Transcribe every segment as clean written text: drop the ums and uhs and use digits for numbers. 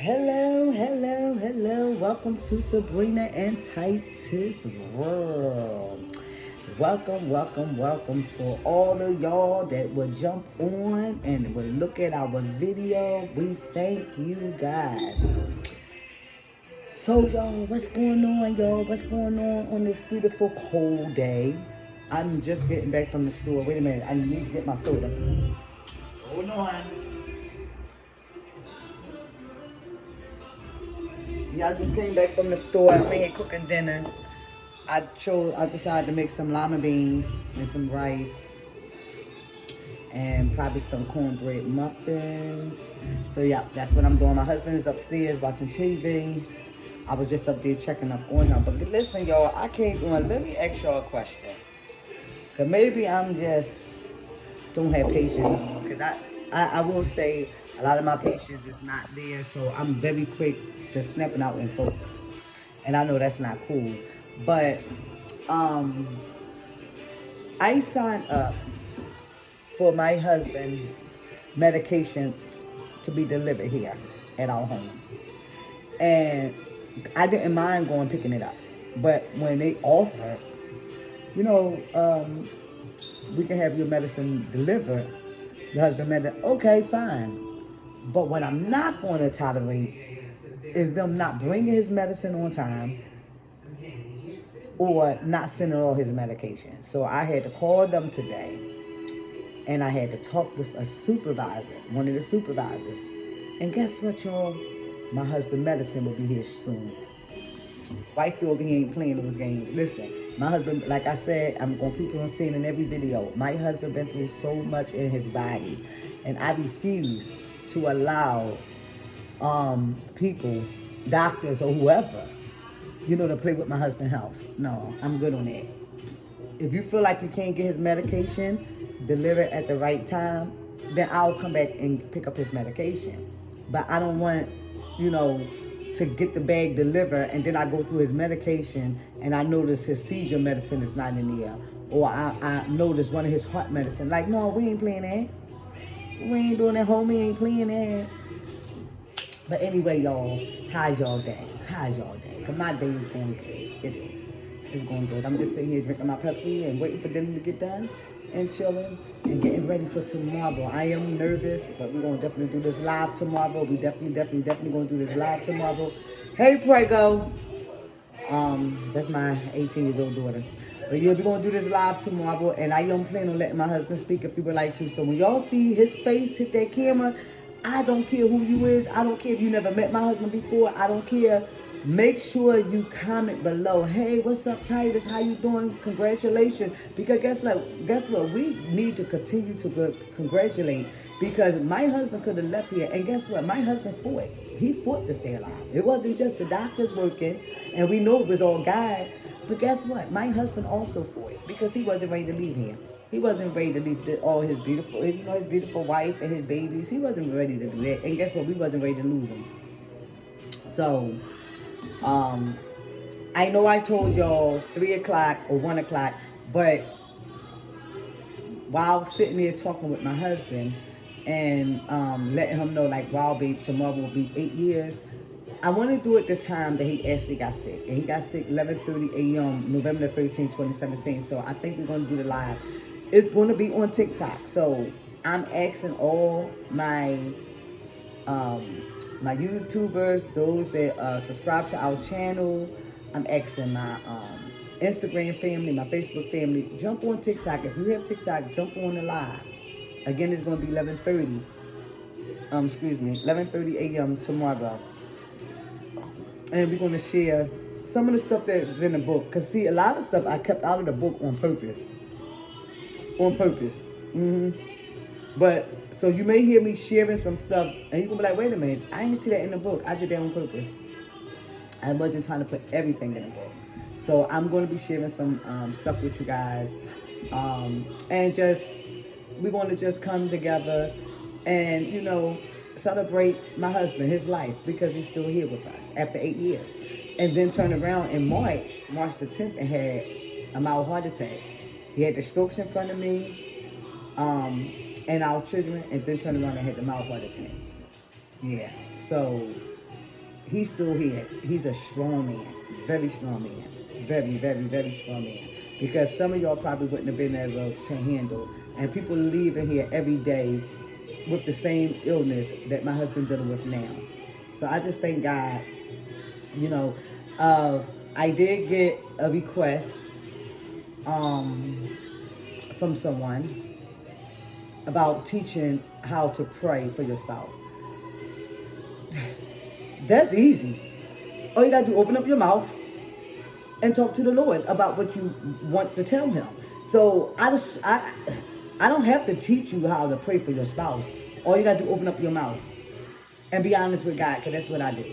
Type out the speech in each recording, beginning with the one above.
Hello, hello, hello. Welcome to Sabrina and Titus World. Welcome for all of y'all that will jump on and will look at our video. We thank you guys. So, y'all, what's going on, y'all? What's going on this beautiful cold day? I'm just getting back from the store. Wait a minute, I need to get my soda. Hold on. Y'all just came back from the store. I'm in here cooking dinner. I decided to make some lima beans and some rice and probably some cornbread muffins. So yeah, that's what I'm doing. My husband is upstairs watching TV. I was just up there checking up on him. But listen, y'all, I can't go on. Let me ask y'all a question. Cause maybe I'm just don't have patience. Cause I will say a lot of my patience is not there. So I'm very quick to snapping out in folks. And I know that's not cool. But um I signed up for my husband medication to be delivered here at our home. And I didn't mind going picking it up. But when they offered, you know, we can have your medicine delivered, your husband medicine, okay, fine. But what I'm not going to tolerate is them not bringing his medicine on time or not sending all his medication. So I had to call them today and I had to talk with a supervisor, one of the supervisors. And guess what, y'all? My husband medicine will be here soon. Wifey over here ain't playing those games. Listen, my husband, like I said, I'm gonna keep on saying in every video, my husband been through so much in his body, and I refuse to allow people, doctors or whoever, to play with my husband's health. No, I'm good on that. If you feel like you can't get his medication delivered at the right time, then I'll come back and pick up his medication. But I don't want, you know, to get the bag delivered and then I go through his medication and I notice his seizure medicine is not in there. Or I notice one of his heart medicine. Like, no, we ain't playing that. We ain't doing that, homie, ain't playing that. But anyway, y'all, how's y'all day? How's y'all day? Because my day is going good. It is. It's going good. I'm just sitting here drinking my Pepsi and waiting for dinner to get done and chilling and getting ready for tomorrow. I am nervous, but we're going to definitely do this live tomorrow. We definitely going to do this live tomorrow. Hey, Prego. That's my 18 years old daughter. But yeah, we're gonna do this live tomorrow, and I don't plan on letting my husband speak if he would like to. So when y'all see his face hit that camera, I don't care who you is. I don't care if you never met my husband before. I don't care. Make sure you comment below. Hey, what's up, Titus? How you doing? Congratulations. Because guess what? We need to continue to congratulate because my husband could have left here, and guess what? My husband fought. He fought to stay alive. It wasn't just the doctors working, and we know it was all God. But guess what? My husband also fought because he wasn't ready to leave here. He wasn't ready to leave all his beautiful, his beautiful wife and his babies. He wasn't ready to do that. And guess what? We wasn't ready to lose him. So, um, I know I told y'all 3 o'clock or 1 o'clock, but while sitting there talking with my husband and letting him know, like, wow, babe, tomorrow will be 8 years, I want to do it the time that he actually got sick. And he got sick 11:30 a.m. November the 13th, 2017. So I think we're going to do the live. It's going to be on TikTok. So I'm asking all um, my YouTubers, those that subscribe to our channel. I'm asking my Instagram family, my Facebook family, jump on TikTok. If you have TikTok, jump on the live. Again, it's going to be 11:30 a.m. tomorrow. And we're going to share some of the stuff that's in the book. Because, see, a lot of stuff I kept out of the book on purpose. On purpose. But, so you may hear me sharing some stuff, and you're going to be like, wait a minute, I didn't see that in the book. I did that on purpose. I wasn't trying to put everything in the book. So I'm going to be sharing some stuff with you guys. And we're going to just come together and, celebrate my husband, his life, because he's still here with us after 8 years. And then turn around in March the 10th, and had a mild heart attack. He had the strokes in front of me and our children, and then turned around and had the mild heart attack. Yeah, so he's still here. He's a strong man, very strong man, very, very, very strong man. Because some of y'all probably wouldn't have been able to handle. And people leaving here every day with the same illness that my husband dealing with now. So I just thank God, you know. I did get a request from someone about teaching how to pray for your spouse. That's easy. All you gotta do, open up your mouth and talk to the Lord about what you want to tell him. So I don't have to teach you how to pray for your spouse. All you gotta do, open up your mouth and be honest with God, because that's what I did.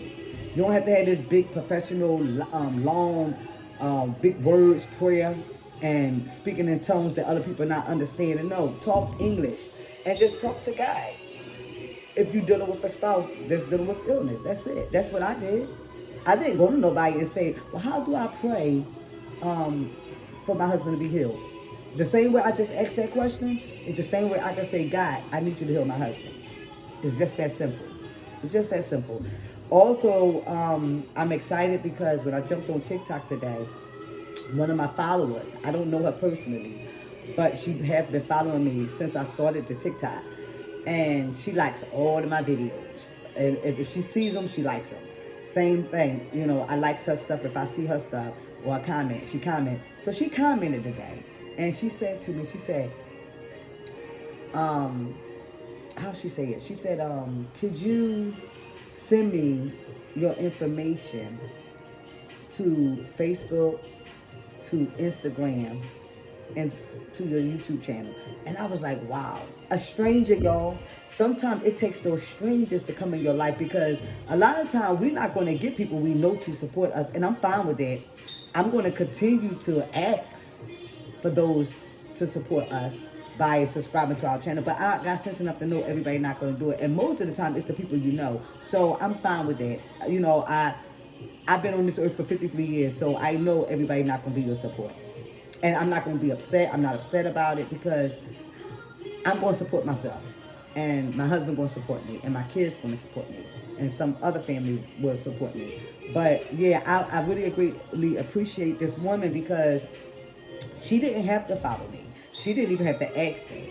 You don't have to have this big professional, long, big words prayer and speaking in tongues that other people not understanding. No, talk English and just talk to God. If you're dealing with a spouse that's dealing with illness, that's it. That's what I did. I didn't go to nobody and say, well, how do I pray for my husband to be healed? The same way I just asked that question, it's the same way I can say, God, I need you to heal my husband. It's just that simple. It's just that simple. Also, I'm excited because when I jumped on TikTok today, one of my followers, I don't know her personally, but she has been following me since I started the TikTok. And she likes all of my videos. And if she sees them, she likes them. Same thing, you know, I likes her stuff. If I see her stuff or I comment, she comment. So she commented today. And she said to me, she said, how she say it? She said, could you send me your information to Facebook, to Instagram, and to your YouTube channel? And I was like, wow. A stranger, y'all. Sometimes it takes those strangers to come in your life, because a lot of times we're not going to get people we know to support us. And I'm fine with that. I'm going to continue to ask for those to support us by subscribing to our channel. But I got sense enough to know everybody not going to do it. And most of the time, it's the people you know. So I'm fine with that. You know, I've been on this earth for 53 years, so I know everybody not going to be your support. And I'm not going to be upset. I'm not upset about it, because I'm going to support myself. And my husband going to support me. And my kids going to support me. And some other family will support me. But yeah, I really appreciate this woman, because she didn't have to follow me. She didn't even have to ask that,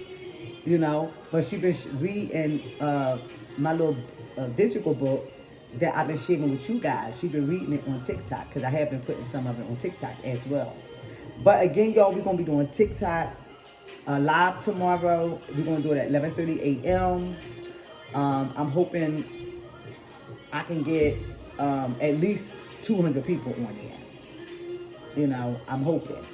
you know. But she been reading my little digital book that I've been sharing with you guys. She been reading it on TikTok, because I have been putting some of it on TikTok as well. But again, y'all, we're going to be doing TikTok live tomorrow. We're going to do it at 11:30 a.m. I'm hoping I can get at least 200 people on there. You know, I'm hoping.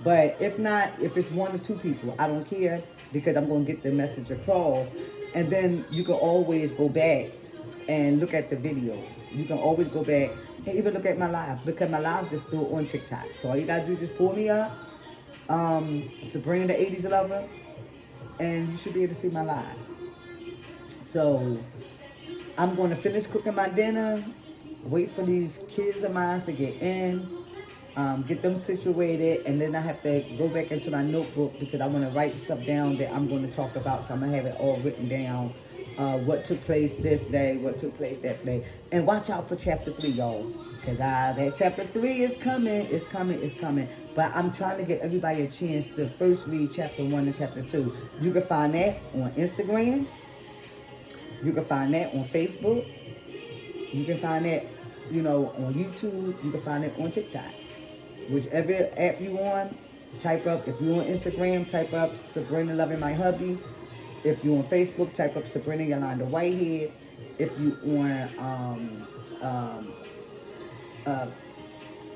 But if not, if it's 1 or 2 people, I don't care, because I'm going to get the message across. And then you can always go back and look at the videos. You can always go back and even look at my live, because my lives are still on TikTok. So all you got to do is just pull me up, Sabrina the 80s Lover, and you should be able to see my live. So I'm going to finish cooking my dinner, wait for these kids of mine to get in, get them situated, and then I have to go back into my notebook, because I want to write stuff down that I'm going to talk about. So I'm going to have it all written down, what took place this day, what took place that day. And watch out for chapter 3, y'all, because that chapter 3 is coming. It's coming, it's coming. But I'm trying to give everybody a chance to first read chapter 1 and chapter 2. You can find that on Instagram. You can find that on Facebook. You can find that, you know, on YouTube. You can find it on TikTok. Whichever app you on, type up, if you're on Instagram, type up Sabrina Loving My Hubby. If you're on Facebook, type up Sabrina Yolanda Whitehead. If you on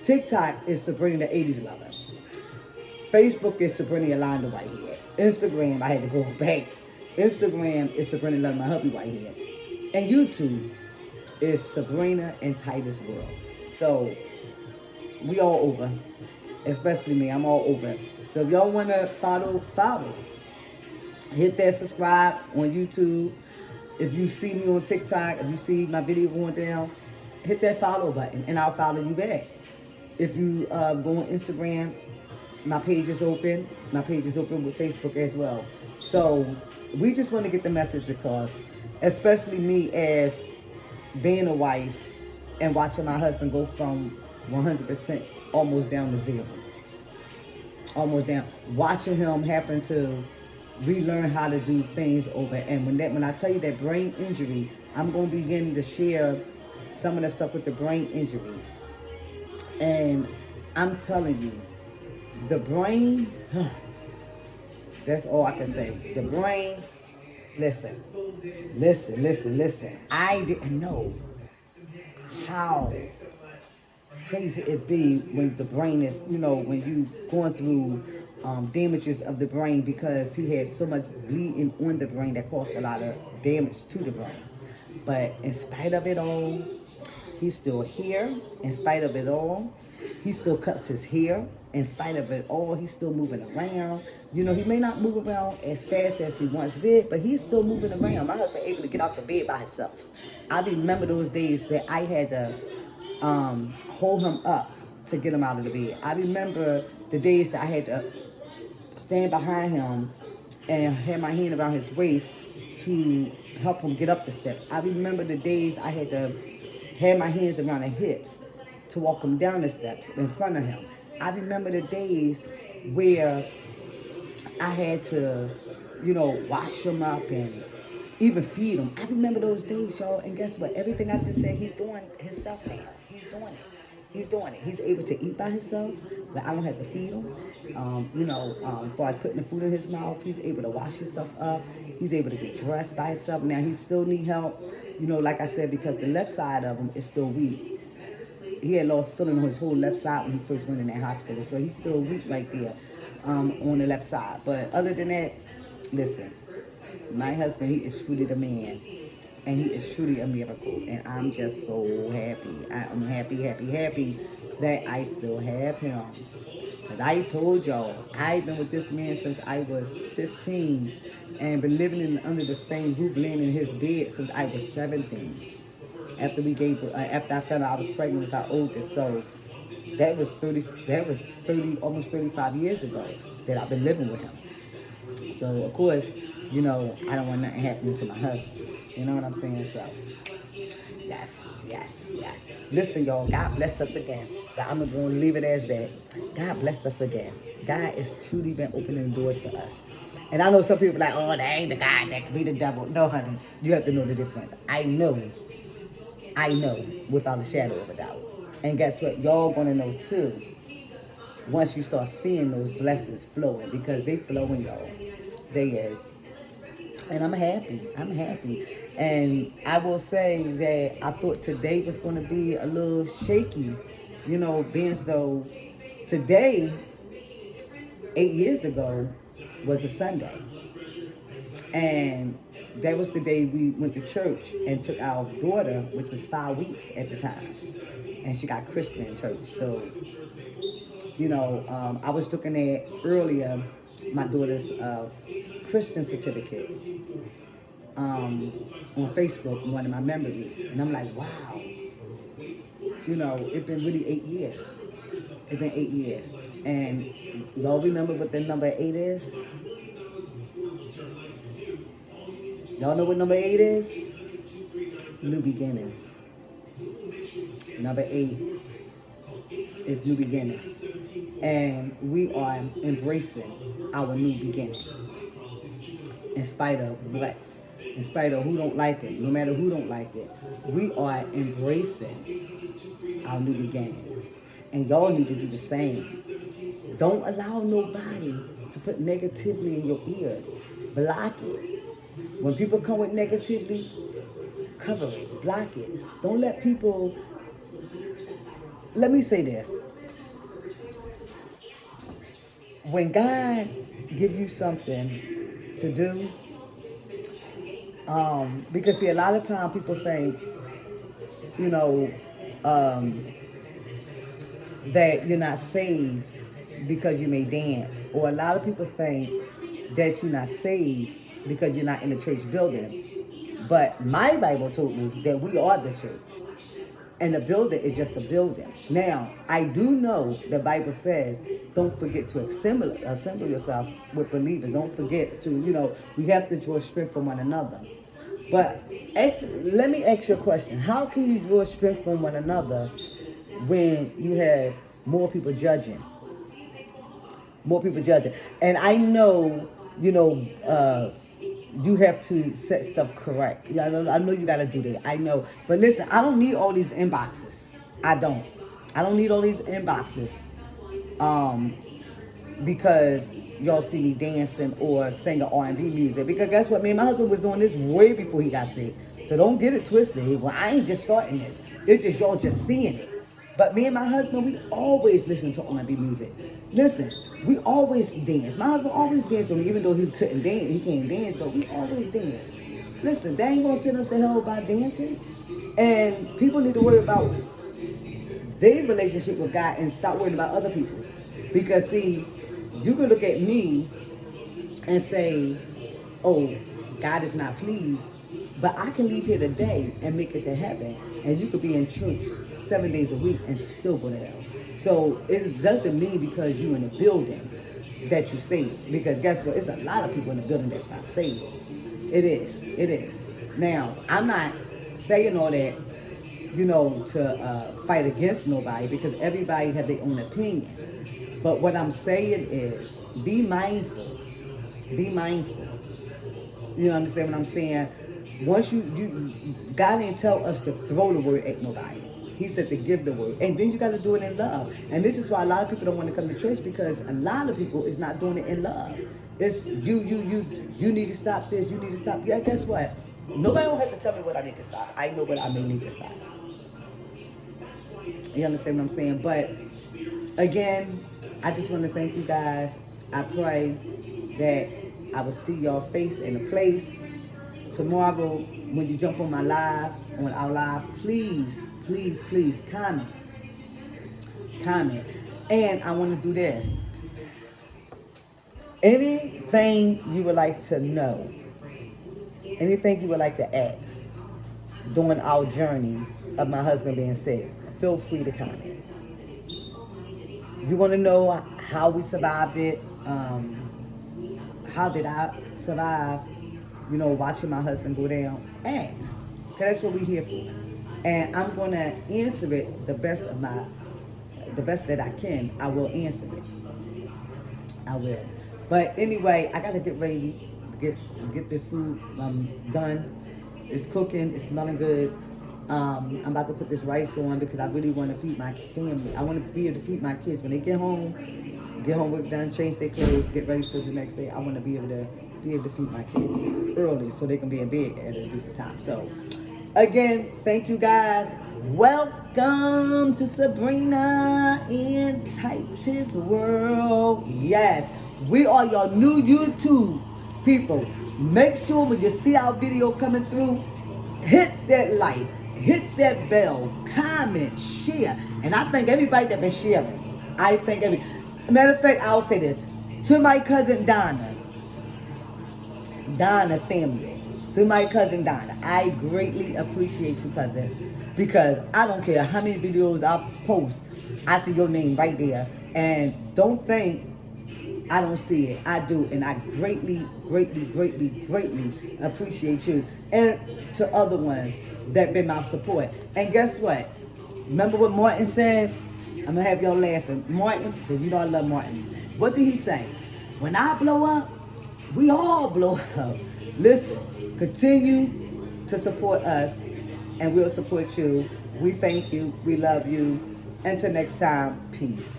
TikTok, is Sabrina the 80s Lover. Facebook is Sabrina Yolanda Whitehead. Instagram, I had to go back. Instagram is Sabrina Loving My Hubby Whitehead. And YouTube is Sabrina and Titus World. So we all over, especially me. I'm all over. So if y'all want to follow. Hit that subscribe on YouTube. If you see me on TikTok, if you see my video going down, hit that follow button, and I'll follow you back. If you go on Instagram, my page is open. My page is open with Facebook as well. So we just want to get the message across, especially me as being a wife and watching my husband go from 100% almost down to zero. Almost down. Watching him happen to relearn how to do things over. And when I tell you that brain injury, I'm going to begin to share some of the stuff with the brain injury. And I'm telling you, the brain, that's all I can say. The brain, listen. I didn't know how crazy it be when the brain is, when you going through damages of the brain, because he had so much bleeding on the brain that caused a lot of damage to the brain. But in spite of it all, he's still here. In spite of it all, he still cuts his hair. In spite of it all, he's still moving around. He may not move around as fast as he once did, but he's still moving around. My husband able to get out the bed by himself. I remember those days that I had to hold him up to get him out of the bed. I remember the days that I had to stand behind him and have my hand around his waist to help him get up the steps. I remember the days I had to have my hands around his hips to walk him down the steps in front of him. I remember the days where I had to, wash him up and even feed him. I remember those days, y'all. And guess what? Everything I just said, he's doing himself now. He's doing it. He's able to eat by himself, but I don't have to feed him. As far as putting the food in his mouth, he's able to wash himself up. He's able to get dressed by himself. Now, he still need help, like I said, because the left side of him is still weak. He had lost feeling on his whole left side when he first went in that hospital, so he's still weak right there on the left side. But other than that, listen, my husband, he is truly the man. And he is truly a miracle. And I'm just so happy. I'm happy that I still have him. Because I told y'all, I've been with this man since I was 15. And been living under the same roof, laying in his bed since I was 17. After I found out I was pregnant with our oldest. So that was 30, almost 35 years ago that I've been living with him. So, of course, I don't want nothing happening to my husband. You know what I'm saying? So, yes. Listen, y'all, God blessed us again. But I'm going to leave it as that. God blessed us again. God has truly been opening doors for us. And I know some people are like, oh, that ain't the God, that could be the devil. No, honey, you have to know the difference. I know, without a shadow of a doubt. And guess what? Y'all going to know, too, once you start seeing those blessings flowing, because they flowing, y'all. They is. And I'm happy. And I will say that I thought today was going to be a little shaky, being as though today, 8 years ago, was a Sunday. And that was the day we went to church and took our daughter, which was 5 weeks at the time. And she got Christian in church. So, I was looking at earlier my daughter's Christian certificate on Facebook, one of my memories, and I'm like, wow, it's been really 8 years. It's been 8 years, and y'all remember what the number 8 is? Y'all know what number 8 is? New beginnings. Number 8 is new beginnings, and we are embracing our new beginning. In spite of what? In spite of who don't like it, no matter who don't like it, we are embracing our new beginning. And y'all need to do the same. Don't allow nobody to put negativity in your ears. Block it. When people come with negativity, cover it, block it. Don't let people, let me say this. When God gives you something to do, because see, a lot of time people think, that you're not saved because you may dance. Or a lot of people think that you're not saved because you're not in the church building. But my Bible told me that we are the church. And the building is just a building. Now, I do know the Bible says, don't forget to assemble yourself with believers. Don't forget to, we have to draw strength from one another. But let me ask you a question. How can you draw strength from one another when you have more people judging? More people judging. And I know, you have to set stuff correct. Yeah, I know you got to do that. I know. But listen, I don't need all these inboxes. I don't. I don't need all these inboxes. Um, because y'all see me dancing or singing R&B music. Because guess what? Me and my husband was doing this way before he got sick. So don't get it twisted. Well, I ain't just starting this. It's just y'all just seeing it. But me and my husband, we always listen to R&B music. Listen, we always dance. My husband always danced with me, even though he couldn't dance. He can't dance, but we always dance. Listen, they ain't gonna send us to hell by dancing. And people need to worry about their relationship with God and stop worrying about other people's. Because see, you can look at me and say, oh, God is not pleased. But I can leave here today and make it to heaven. And you could be in church 7 days a week and still go to hell. So it doesn't mean because you're in a building that you're saved. Because guess what? It's a lot of people in the building that's not saved. It is. It is. Now, I'm not saying all that, to fight against nobody, because everybody has their own opinion. But what I'm saying is, be mindful. Be mindful. You understand what I'm saying? Once God didn't tell us to throw the word at nobody. He said to give the word. And then you got to do it in love. And this is why a lot of people don't want to come to church, because a lot of people is not doing it in love. It's you need to stop this, you need to stop. Yeah, guess what? Nobody don't have to tell me what I need to stop. I know what I may need to stop. You understand what I'm saying? But again, I just want to thank you guys. I pray that I will see your face in a place. Tomorrow, when you jump on our live, please comment. And I want to do this. Anything you would like to know, anything you would like to ask during our journey of my husband being sick, feel free to comment. You want to know how we survived it? How did I survive? Watching my husband go down, ask. Because that's what we're here for. And I'm going to answer it the best that I can. I will answer it. I will. But anyway, I got to get ready to get this food done. It's cooking. It's smelling good. I'm about to put this rice on because I really want to feed my family. I want to be able to feed my kids when they get home work done, change their clothes, get ready for the next day. I want to be able to feed my kids early so they can be in bed at a decent time. So, again, thank you guys. Welcome to Sabrina and Titus World. Yes, we are your new YouTube people. Make sure when you see our video coming through, hit that like, hit that bell, comment, share. And I thank everybody that been sharing. Matter of fact, I'll say this. To my cousin Donna Samuel, to my cousin Donna, I greatly appreciate you, cousin, because I don't care how many videos I post, I see your name right there. And don't think I don't see it. I do. And I greatly appreciate you. And to other ones that been my support. And guess what? Remember what Martin said? I'm going to have y'all laughing. Martin, because you know I love Martin. What did he say? When I blow up, we all blow up. Listen, continue to support us, and we'll support you. We thank you. We love you. Until next time, peace.